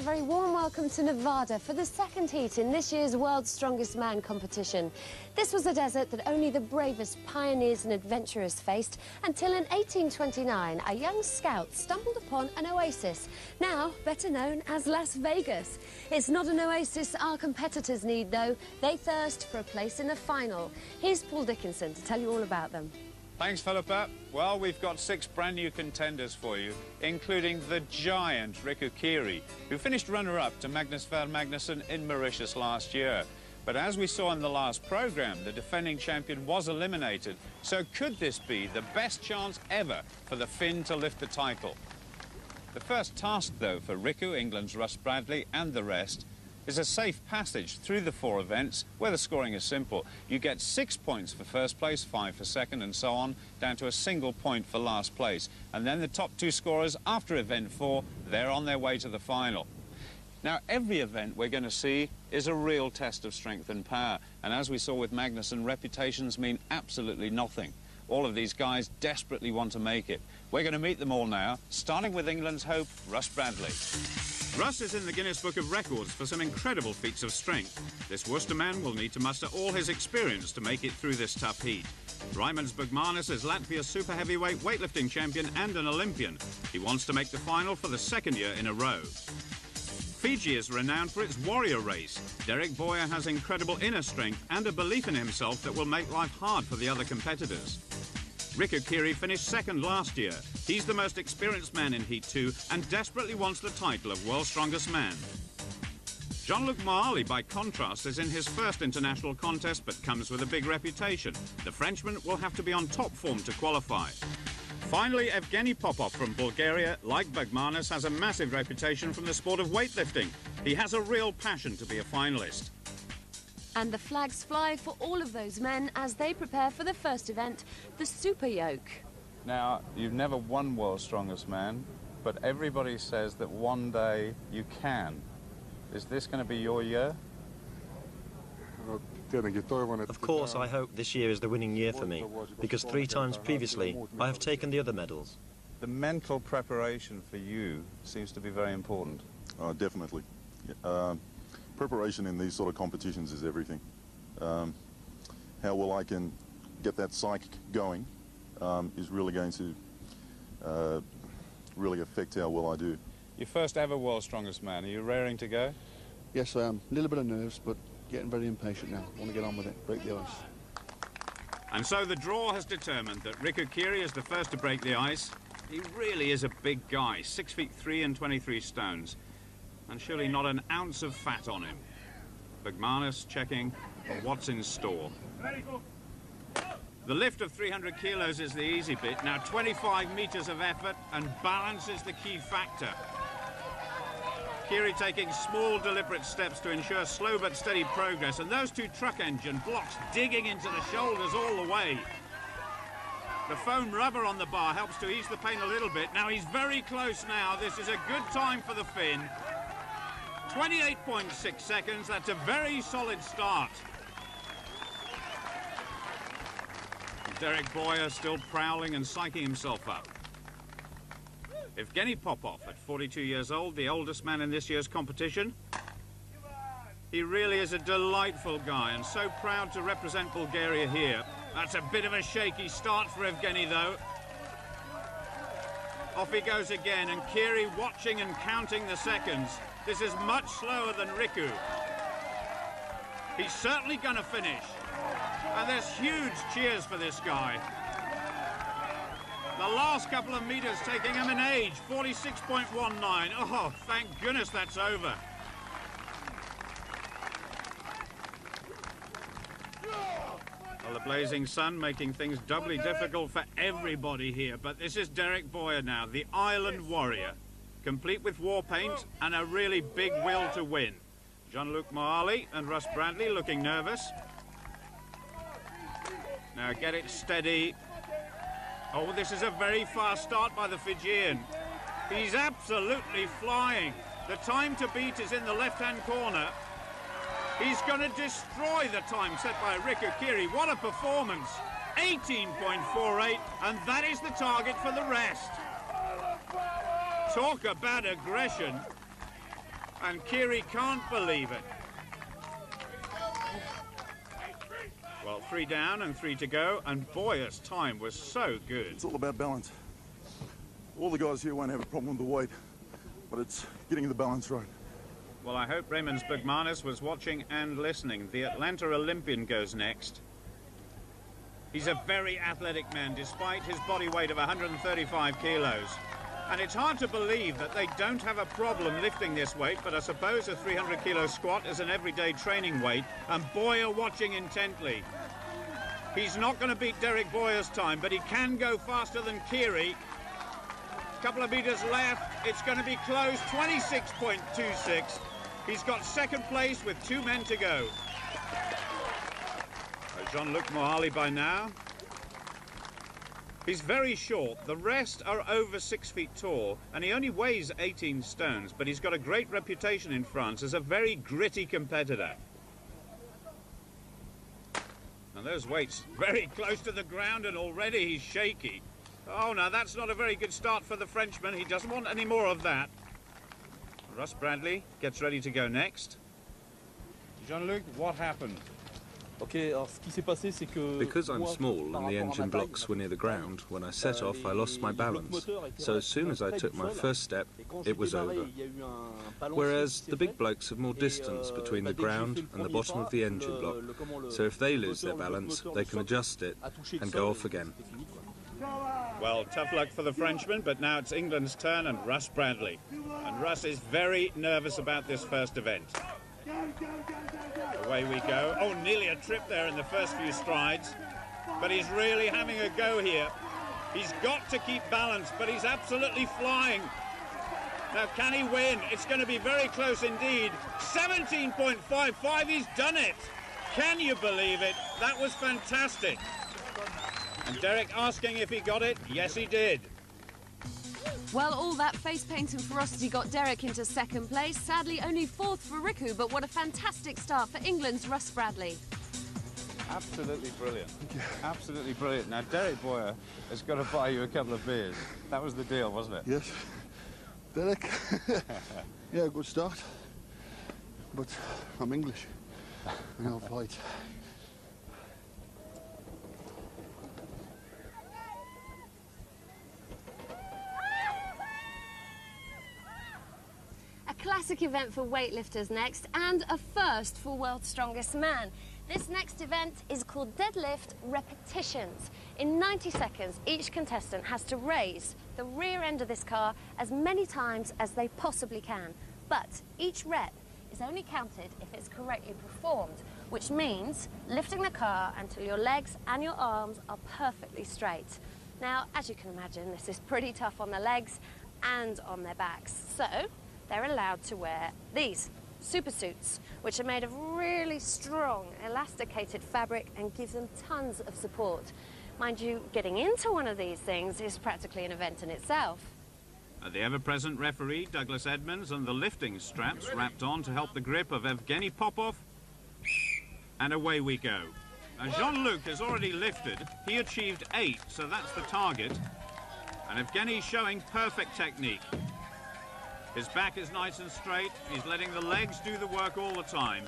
a very warm welcome to Nevada for the second heat in this year's World's Strongest Man competition. This was a desert that only the bravest pioneers and adventurers faced until in 1829 a young scout stumbled upon an oasis, now better known as Las Vegas. It's not an oasis our competitors need, though. They thirst for a place in the final. Here's Paul Dickinson to tell you all about them. Thanks, Philippa. Well, we've got 6 brand new contenders for you, including the giant Riku Kiri, who finished runner-up to Magnus Magnuson in Mauritius last year. But as we saw in the last programme, the defending champion was eliminated. So could this be the best chance ever for the Finn to lift the title? The first task, though, for Riku, England's Russ Bradley, and the rest, is a safe passage through the 4 events where the scoring is simple. You get 6 points for first place, 5 for second, and so on, down to a single point for last place. And then the top 2 scorers after event 4, they're on their way to the final. Now, every event we're going to see is a real test of strength and power. And as we saw with Magnuson, reputations mean absolutely nothing. All of these guys desperately want to make it. We're going to meet them all now, starting with England's hope, Russ Bradley. Russ is in the Guinness Book of Records for some incredible feats of strength. This Worcester man will need to muster all his experience to make it through this tough heat. Raimonds Bergmanis is Latvia's super heavyweight weightlifting champion and an Olympian. He wants to make the final for the 2nd year in a row. Fiji is renowned for its warrior race. Derek Boyer has incredible inner strength and a belief in himself that will make life hard for the other competitors. Riku Kiri finished 2nd last year. He's the most experienced man in Heat 2 and desperately wants the title of World's Strongest Man. Jean-Luc Moalli, by contrast, is in his first international contest but comes with a big reputation. The Frenchman will have to be on top form to qualify. Finally, Evgeny Popov from Bulgaria, like Bergmanis, has a massive reputation from the sport of weightlifting. He has a real passion to be a finalist. And the flags fly for all of those men as they prepare for the first event, the Super Yoke. Now, you've never won World's Strongest Man, but everybody says that one day you can. Is this going to be your year? Of course, I hope this year is the winning year for me, because 3 times previously I have taken the other medals. The mental preparation for you seems to be very important. Definitely. Preparation in these sort of competitions is everything. How well I can get that psyche going is really going to really affect how well I do. Your first ever World's Strongest Man. Are you raring to go? Yes, I am. A little bit of nerves, but getting very impatient now. I want to get on with it, break the ice. And so the draw has determined that Riku Kiri is the first to break the ice. He really is a big guy, 6 feet 3 and 23 stones. And surely not an ounce of fat on him. Bergmanis checking for what's in store. The lift of 300 kilos is the easy bit. Now 25 meters of effort, and balance is the key factor. Kiri taking small, deliberate steps to ensure slow but steady progress, and those 2 truck engine blocks digging into the shoulders all the way. The foam rubber on the bar helps to ease the pain a little bit. Now he's very close now. This is a good time for the Finn. 28.6 seconds, that's a very solid start. Derek Boyer still prowling and psyching himself up. Evgeny Popov, at 42 years old, the oldest man in this year's competition. He really is a delightful guy and so proud to represent Bulgaria here. That's a bit of a shaky start for Evgeny, though. Off he goes again, and Kiri watching and counting the seconds. This is much slower than Riku. He's certainly going to finish. And there's huge cheers for this guy. The last couple of meters taking him an age, 46.19. Oh, thank goodness that's over. Well, the blazing sun making things doubly difficult for everybody here. But this is Derek Boyer now, the island warrior, complete with war paint and a really big will to win. Jean-Luc Moalli and Russ Bradley looking nervous. Now get it steady. Oh, this is a very fast start by the Fijian. He's absolutely flying. The time to beat is in the left-hand corner. He's going to destroy the time set by Riku Kiri. What a performance. 18.48, and that is the target for the rest. Talk about aggression. And Kiri can't believe it. Well, 3 down and 3 to go, and boy, his time was so good. It's all about balance. All the guys here won't have a problem with the weight, but it's getting the balance right. Well, I hope Raimonds Bergmanis was watching and listening. The Atlanta Olympian goes next. He's a very athletic man, despite his body weight of 135 kilos. And it's hard to believe that they don't have a problem lifting this weight, but I suppose a 300-kilo squat is an everyday training weight, and Boyer watching intently. He's not going to beat Derek Boyer's time, but he can go faster than Kiri. Couple of meters left. It's going to be close, 26.26. He's got second place with 2 men to go. Jean-Luc Moalli by now. He's very short. The rest are over 6 feet tall, and he only weighs 18 stones, but he's got a great reputation in France as a very gritty competitor. And those weights very close to the ground, and already he's shaky. Oh, now that's not a very good start for the Frenchman. He doesn't want any more of that. Russ Bradley gets ready to go next. Jean-Luc, what happened? Because I'm small and the engine blocks were near the ground, when I set off I lost my balance, so as soon as I took my first step, it was over. Whereas the big blokes have more distance between the ground and the bottom of the engine block, so if they lose their balance, they can adjust it and go off again. Well, tough luck for the Frenchman, but now it's England's turn and Russ Bradley. And Russ is very nervous about this first event. Away we go. Oh, nearly a trip there in the first few strides. But he's really having a go here. He's got to keep balance, but he's absolutely flying. Now, can he win? It's going to be very close indeed. 17.55, he's done it. Can you believe it? That was fantastic. And Derek asking if he got it. Yes, he did. Well, all that face paint and ferocity got Derek into second place. Sadly, only 4th for Riku, but what a fantastic start for England's Russ Bradley. Absolutely brilliant. Absolutely brilliant. Now, Derek Boyer has got to buy you a couple of beers. That was the deal, wasn't it? Yes. Derek. Yeah, good start. But I'm English, and I'll fight. Classic event for weightlifters next, and a first for World's Strongest Man. This next event is called Deadlift Repetitions. In 90 seconds, each contestant has to raise the rear end of this car as many times as they possibly can. But each rep is only counted if it's correctly performed, which means lifting the car until your legs and your arms are perfectly straight. Now, as you can imagine, this is pretty tough on the legs and on their backs. So they're allowed to wear these super suits, which are made of really strong, elasticated fabric and gives them tons of support. Mind you, getting into one of these things is practically an event in itself. The ever-present referee, Douglas Edmonds, and the lifting straps wrapped on to help the grip of Evgeny Popov. And away we go. Jean-Luc has already lifted. He achieved 8, so that's the target. And Evgeny's showing perfect technique. His back is nice and straight. He's letting the legs do the work all the time.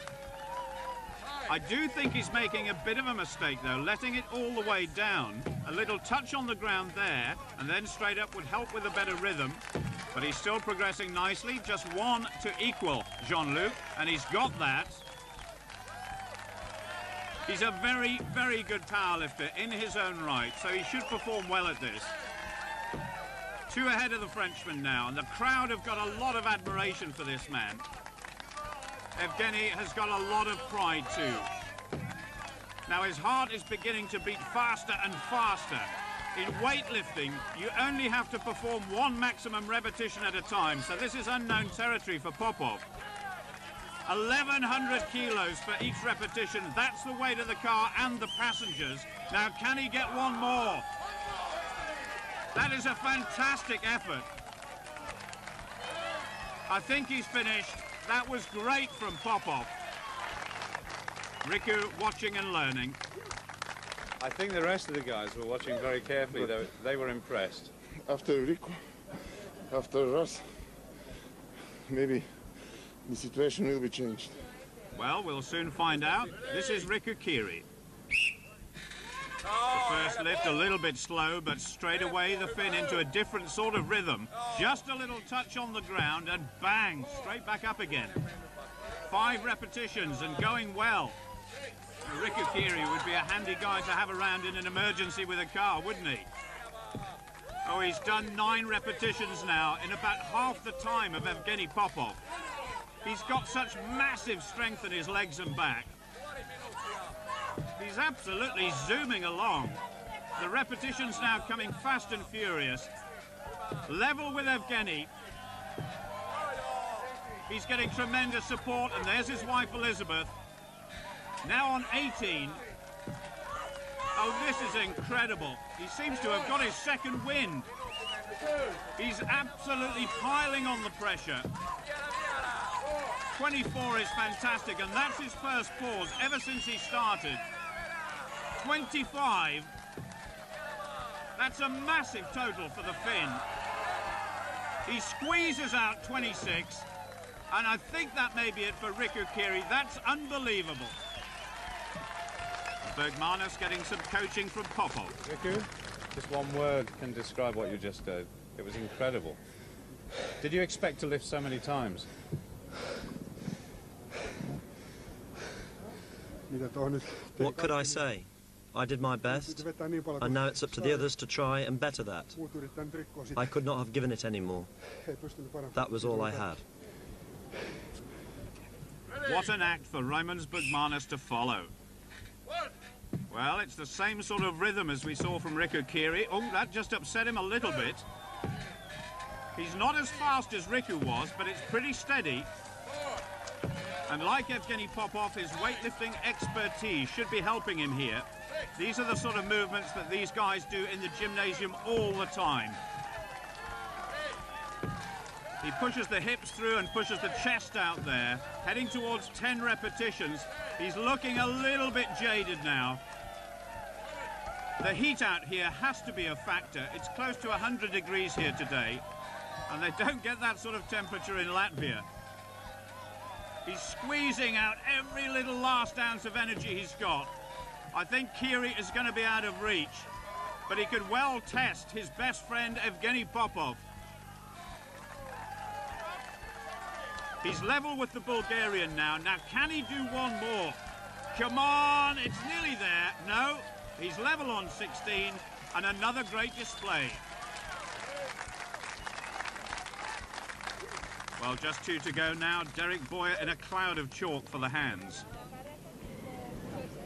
I do think he's making a bit of a mistake, though, letting it all the way down. A little touch on the ground there, and then straight up would help with a better rhythm. But he's still progressing nicely, just 1 to equal Jean-Luc, and he's got that. He's a very, very good powerlifter in his own right, so he should perform well at this. 2 ahead of the Frenchman now, and the crowd have got a lot of admiration for this man. Evgeny has got a lot of pride too. Now his heart is beginning to beat faster and faster. In weightlifting, you only have to perform 1 maximum repetition at a time, so this is unknown territory for Popov. 1,100 kilos for each repetition. That's the weight of the car and the passengers. Now, can he get 1 more? That is a fantastic effort. I think he's finished. That was great from Popov. Riku watching and learning. I think the rest of the guys were watching very carefully. They were impressed. After Riku, after Russ, maybe the situation will be changed. Well, we'll soon find out. This is Riku Kiri. The first lift a little bit slow, but straight away the fin into a different sort of rhythm. Just a little touch on the ground and bang, straight back up again. 5 repetitions and going well. Riku Kiri would be a handy guy to have around in an emergency with a car, wouldn't he? Oh, he's done 9 repetitions now in about half the time of Evgeny Popov. He's got such massive strength in his legs and back. He's absolutely zooming along. The repetitions now coming fast and furious. Level with Evgeny. He's getting tremendous support, and there's his wife Elizabeth. Now on 18. Oh, this is incredible. He seems to have got his second wind. He's absolutely piling on the pressure. 24 is fantastic, and that's his first pause ever since he started. 25. That's a massive total for the Finn. He squeezes out 26, and I think that may be it for Riku Kiri. That's unbelievable. Bergmanis getting some coaching from Popov. Riku, just one word can describe what you just did. It was incredible. Did you expect to lift so many times? What could I say? I did my best, and now it's up to the others to try and better that. I could not have given it any more. That was all I had. What an act for Raimonds Bergmanis to follow. Well, it's the same sort of rhythm as we saw from Riku Kiri. Oh, that just upset him a little bit. He's not as fast as Riku was, but it's pretty steady. And like Evgeny Popov, his weightlifting expertise should be helping him here. These are the sort of movements that these guys do in the gymnasium all the time. He pushes the hips through and pushes the chest out there, heading towards 10 repetitions. He's looking a little bit jaded now. The heat out here has to be a factor. It's close to 100 degrees here today, and they don't get that sort of temperature in Latvia. He's squeezing out every little last ounce of energy he's got. I think Kiri is going to be out of reach, but he could well test his best friend Evgeny Popov. He's level with the Bulgarian now. Now, can he do one more? Come on, it's nearly there. No, he's level on 16, and another great display. Well, just 2 to go now. Derek Boyer in a cloud of chalk for the hands.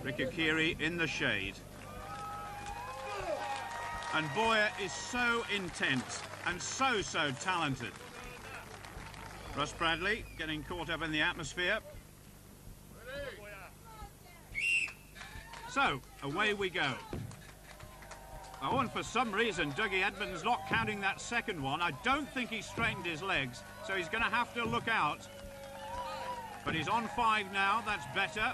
Riku Kiri in the shade. And Boyer is so intense and so talented. Russ Bradley getting caught up in the atmosphere. So, away we go. Oh, and for some reason, Dougie Edmonds not counting that second one. I don't think he straightened his legs, so he's going to have to look out. But he's on 5 now, that's better.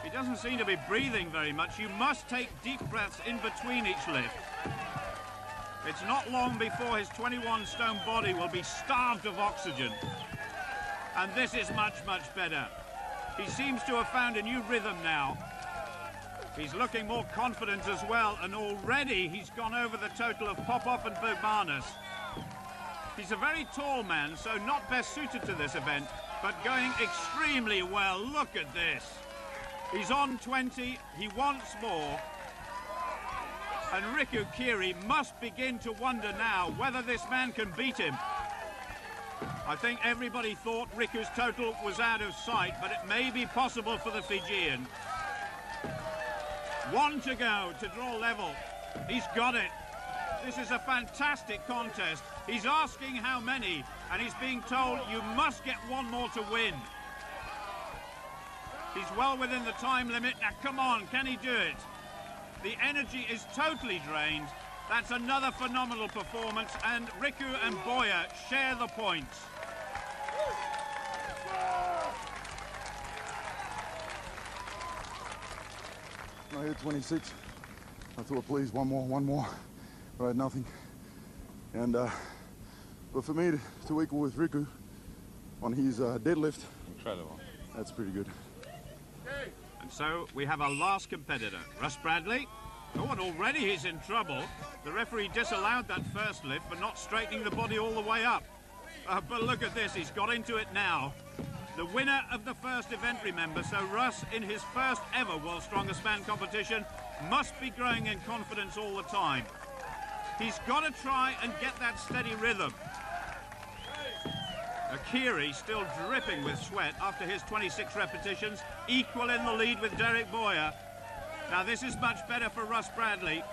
He doesn't seem to be breathing very much. You must take deep breaths in between each lift. It's not long before his 21-stone body will be starved of oxygen. And this is much better. He seems to have found a new rhythm now. He's looking more confident as well, and already he's gone over the total of Popov and Bergmanis. He's a very tall man, so not best suited to this event, but going extremely well. Look at this. He's on 20, he wants more. And Riku Kiri must begin to wonder now whether this man can beat him. I think everybody thought Riku's total was out of sight, but it may be possible for the Fijian. 1 to go to draw level. He's got it. This is a fantastic contest. He's asking how many, and he's being told you must get 1 more to win. He's well within the time limit. Now, come on, can he do it? The energy is totally drained. That's another phenomenal performance, and Riku and Boyer share the points. I hit 26. I thought, please, one more. I had nothing. And but for me to equal with Riku, on his deadlift. Incredible. That's pretty good. And so we have our last competitor, Russ Bradley. Oh, and already he's in trouble. The referee disallowed that first lift for not straightening the body all the way up. But look at this, he's got into it now. The winner of the first event, remember, so Russ, in his first ever World's Strongest Man competition, must be growing in confidence all the time. He's got to try and get that steady rhythm. Kiri still dripping with sweat after his 26 repetitions, equal in the lead with Derek Boyer. Now this is much better for Russ Bradley.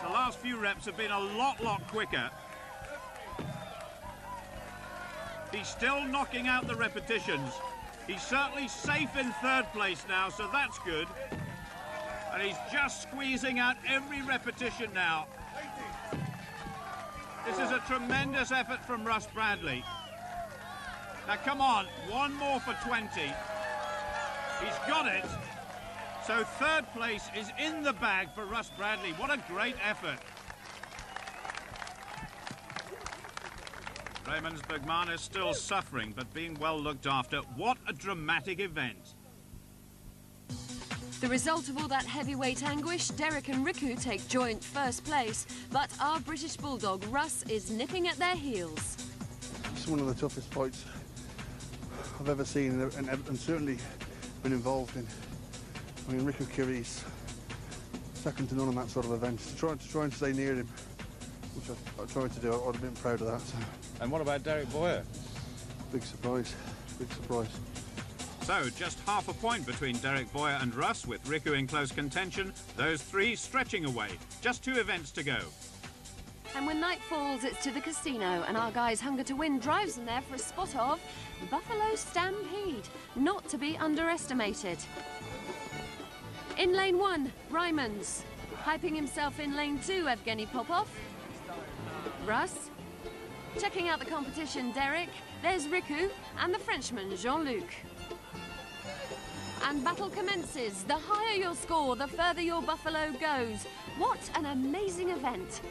The last few reps have been a lot quicker. He's still knocking out the repetitions. He's certainly safe in third place now, so that's good. And he's just squeezing out every repetition now. This is a tremendous effort from Russ Bradley. Now come on, one more for 20. He's got it. So third place is in the bag for Russ Bradley. What a great effort. Raimonds Bergmanis still suffering, but being well looked after. What a dramatic event. The result of all that heavyweight anguish, Derek and Riku take joint first place, but our British Bulldog, Russ, is nipping at their heels. It's one of the toughest fights I've ever seen and certainly been involved in. I mean, Riku Kiri's second to none on that sort of event. To try and stay near him, which I tried to do, I would have been proud of that. So. And what about Derek Boyer? Big surprise, big surprise. So, just half a point between Derek Boyer and Russ, with Riku in close contention. Those three stretching away. Just 2 events to go. And when night falls, it's to the casino, and our guy's hunger to win drives them there for a spot of Buffalo Stampede, not to be underestimated. In lane 1, Raimonds. Hyping himself in lane 2, Evgeny Popov. Russ. Checking out the competition, Derek. There's Riku and the Frenchman, Jean-Luc. And battle commences. The higher your score, the further your buffalo goes. What an amazing event.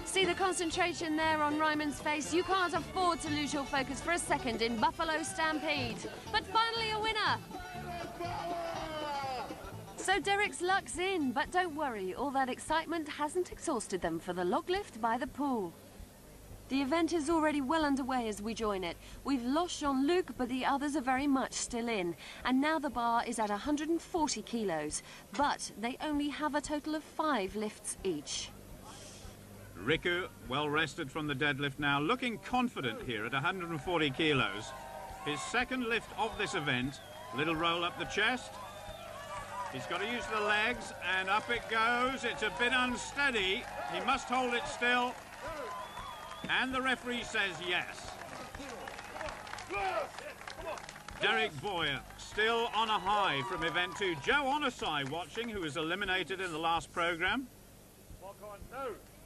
See the concentration there on Raimonds' face? You can't afford to lose your focus for a second in Buffalo Stampede. But finally a winner. So Derek's luck's in, but don't worry, all that excitement hasn't exhausted them for the log lift by the pool. The event is already well underway as we join it. We've lost Jean-Luc, but the others are very much still in. And now the bar is at 140 kilos, but they only have a total of 5 lifts each. Riku, well rested from the deadlift now, looking confident here at 140 kilos. His second lift of this event, little roll up the chest. He's got to use the legs, and up it goes. It's a bit unsteady. He must hold it still. And the referee says yes. Derek Boyer still on a high from event 2. Joe Onosai watching, who was eliminated in the last program.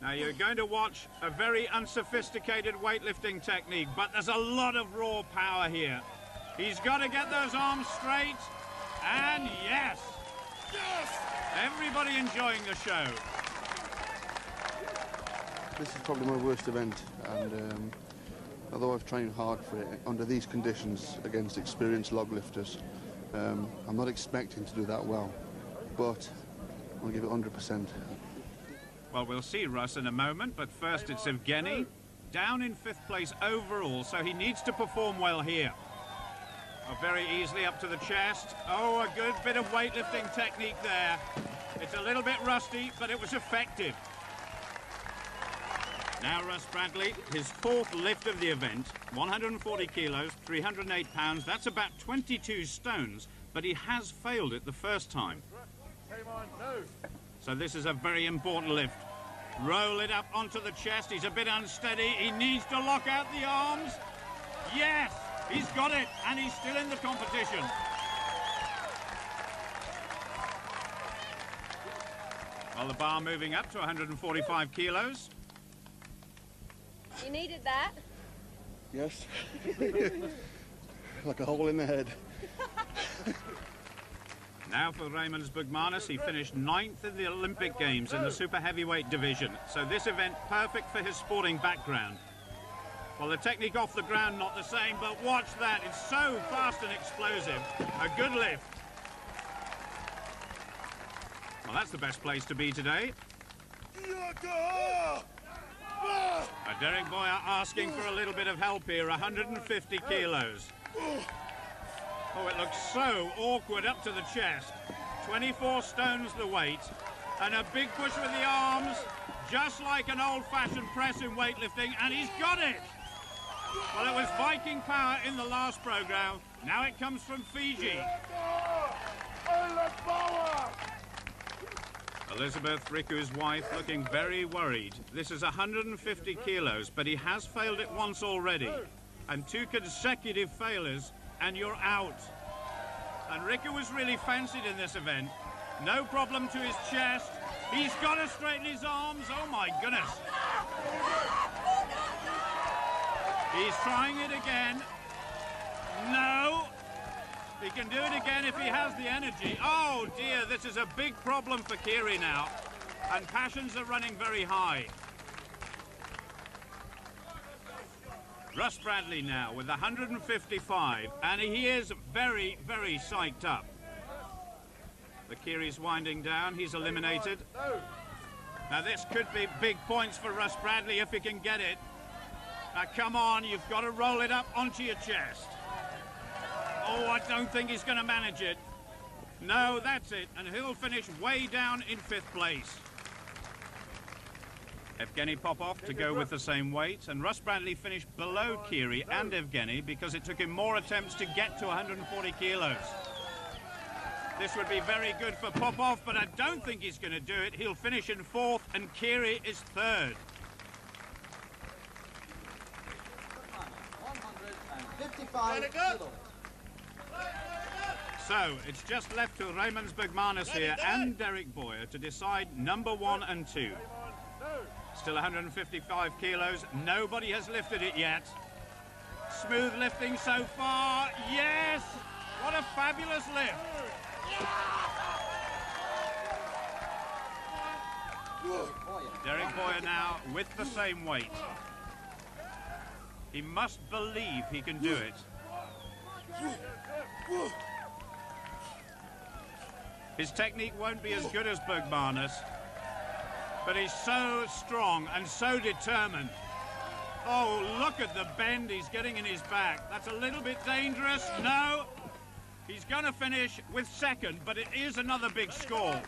Now you're going to watch a very unsophisticated weightlifting technique, but there's a lot of raw power here. He's got to get those arms straight, and yes! Yes! Everybody enjoying the show. This is probably my worst event, and although I've trained hard for it, under these conditions against experienced log lifters, I'm not expecting to do that well, but I'll give it 100%. Well, we'll see Russ in a moment, but first it's Evgeny, down in 5th place overall, so he needs to perform well here. Oh, very easily up to the chest. Oh, a good bit of weightlifting technique there. It's a little bit rusty, but it was effective. Now Russ Bradley, his 4th lift of the event, 140 kilos, 308 pounds, that's about 22 stones, but he has failed it the first time. So this is a very important lift. Roll it up onto the chest, he's a bit unsteady, he needs to lock out the arms. Yes, he's got it, and he's still in the competition. Well, the bar moving up to 145 kilos. You needed that. Yes. Like a hole in the head. Now for Raimonds Bergmanis, he finished 9th in the Olympic Games in the super heavyweight division. So this event perfect for his sporting background. Well, the technique off the ground, not the same, but watch that. It's so fast and explosive. A good lift. Well, that's the best place to be today. Derek Boyer asking for a little bit of help here, 150 kilos. Oh, it looks so awkward up to the chest. 24 stones the weight, and a big push with the arms, just like an old-fashioned press in weightlifting, and he's got it! Well, it was Viking power in the last program. Now it comes from Fiji. Elizabeth, Riku's wife, looking very worried. This is 150 kilos, but he has failed it once already. And 2 consecutive failures, and you're out. And Riku was really fancied in this event. No problem to his chest. He's got to straighten his arms. Oh, my goodness. He's trying it again. No. He can do it again if he has the energy. Oh, dear, this is a big problem for Kiri now. And passions are running very high. Russ Bradley now with 155, and he is very, very psyched up. The Kiri's winding down, he's eliminated. Now this could be big points for Russ Bradley if he can get it. Now come on, you've got to roll it up onto your chest. Oh, I don't think he's going to manage it. No, that's it, and he'll finish way down in 5th place. Evgeny Popov to go with the same weight, and Russ Bradley finished below Kiri and Evgeny because it took him more attempts to get to 140 kilos. This would be very good for Popov, but I don't think he's going to do it. He'll finish in 4th, and Kiri is 3rd. 155 kilos. So, it's just left to Raimonds, Bergmanis here and Derek Boyer to decide number 1 and 2. Still 155 kilos. Nobody has lifted it yet. Smooth lifting so far. Yes! What a fabulous lift. Derek Boyer now with the same weight. He must believe he can do it. His technique won't be as good as Bergmanis, but he's so strong and so determined. Oh, look at the bend he's getting in his back. That's a little bit dangerous. No, he's going to finish with 2nd, but it is another big score.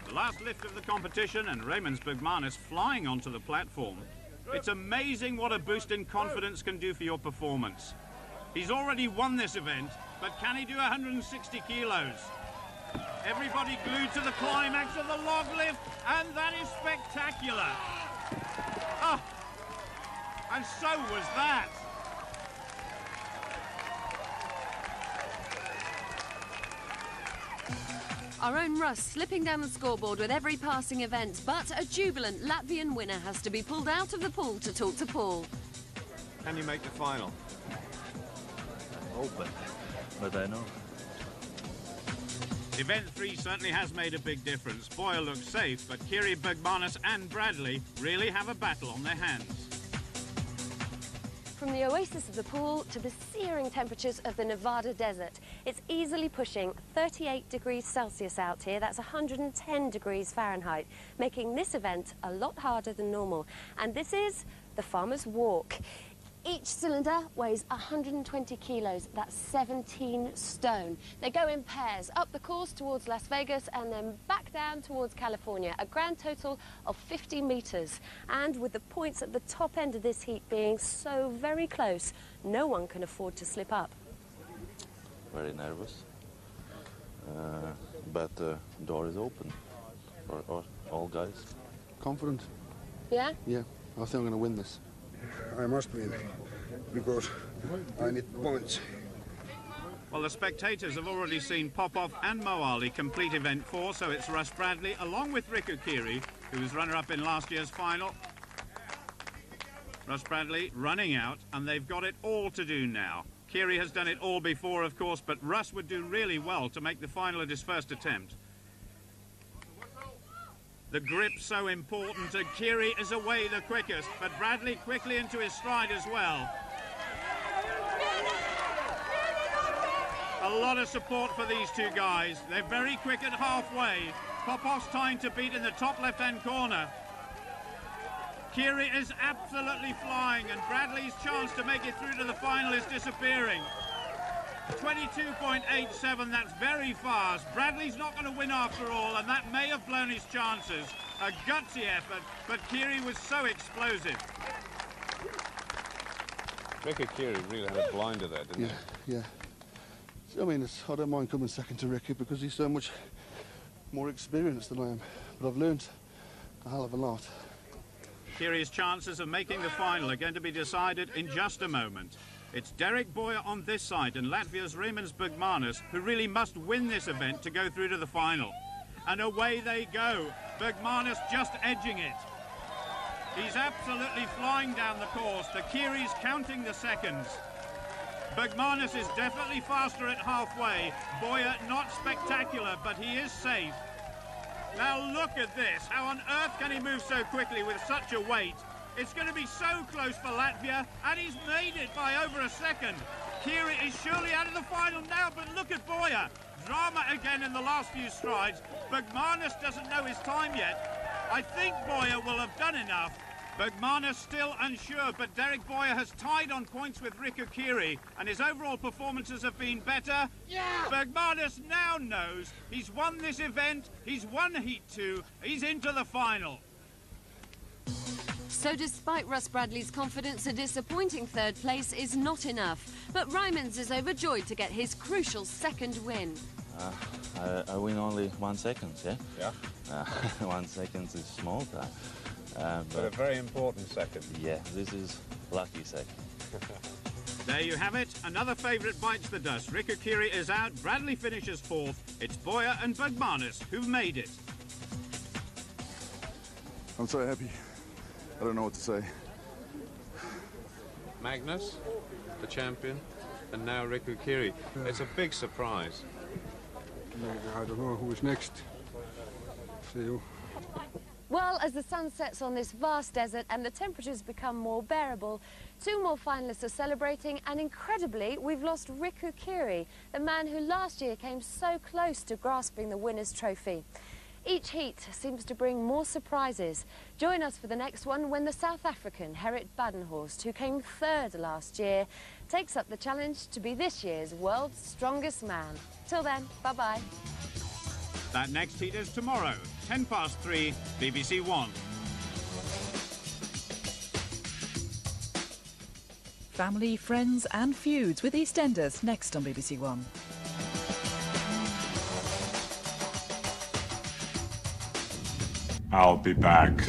The last lift of the competition, and Raimonds Bergmanis flying onto the platform. It's amazing what a boost in confidence can do for your performance. He's already won this event, but can he do 160 kilos? Everybody glued to the climax of the log lift, and that is spectacular. Oh, and so was that. Our own Russ slipping down the scoreboard with every passing event, but a jubilant Latvian winner has to be pulled out of the pool to talk to Paul. Can you make the final? Open, but I know. Event 3 certainly has made a big difference. Boyer looks safe, but Kiri, Bergmanis and Bradley really have a battle on their hands. From the oasis of the pool to the searing temperatures of the Nevada desert, it's easily pushing 38 degrees Celsius out here. That's 110 degrees Fahrenheit, making this event a lot harder than normal. And this is the Farmer's Walk. Each cylinder weighs 120 kilos, that's 17 stone. They go in pairs up the course towards Las Vegas and then back down towards California, a grand total of 50 meters. And with the points at the top end of this heat being so very close, no one can afford to slip up. Very nervous, but door is open for all guys. Confident? Yeah? Yeah, I think I'm going to win this. I must win, because I need points. Well, the spectators have already seen Popov and Moalli complete event 4, so it's Russ Bradley, along with Riku Kiri, who was runner-up in last year's final. Russ Bradley running out, and they've got it all to do now. Kiri has done it all before, of course, but Russ would do really well to make the final at his first attempt. The grip's so important, and Kiri is away the quickest, but Bradley quickly into his stride as well. A lot of support for these two guys. They're very quick at halfway. Popov's time to beat in the top left-hand corner. Kiri is absolutely flying, and Bradley's chance to make it through to the final is disappearing. 22.87, that's very fast. Bradley's not going to win after all, and that may have blown his chances. A gutsy effort, but Kiri was so explosive. Riku Kiri really had a blinder there, didn't he? Yeah. I mean, I don't mind coming second to Riku because he's so much more experienced than I am, but I've learned a hell of a lot. Kiri's chances of making the final are going to be decided in just a moment. It's Derek Boyer on this side and Latvia's Raimonds Bergmanis who really must win this event to go through to the final. And away they go. Bergmanis just edging it. He's absolutely flying down the course. The Kiri's counting the seconds. Bergmanis is definitely faster at halfway. Boyer not spectacular, but he is safe. Now look at this. How on earth can he move so quickly with such a weight? It's going to be so close for Latvia, and he's made it by over a second. Kiri is surely out of the final now, but look at Boyer. Drama again in the last few strides. Bergmanis doesn't know his time yet. I think Boyer will have done enough. Bergmanis still unsure, but Derek Boyer has tied on points with Riku Kiri, and his overall performances have been better. Yeah! Bergmanis now knows he's won this event, he's won Heat 2, he's into the final. So despite Russ Bradley's confidence, a disappointing third place is not enough. But Raimonds is overjoyed to get his crucial second win. I win only 1 second, yeah? Yeah. 1 second is small, but a very important second. Yeah, this is lucky second. There you have it. Another favourite bites the dust. Riku Kiri is out. Bradley finishes fourth. It's Boyer and Bergmanis who've made it. I'm so happy. I don't know what to say. Magnus, the champion, and now Riku Kiri. Yeah. It's a big surprise. I don't know who's next. See you. Well, as the sun sets on this vast desert and the temperatures become more bearable, 2 more finalists are celebrating, and incredibly, we've lost Riku Kiri, the man who last year came so close to grasping the winner's trophy. Each heat seems to bring more surprises. Join us for the next one when the South African Gerrit Badenhorst, who came third last year, takes up the challenge to be this year's world's strongest man. Till then, bye-bye. That next heat is tomorrow, 3:10, BBC One. Family, friends and feuds with EastEnders next on BBC One. I'll be back.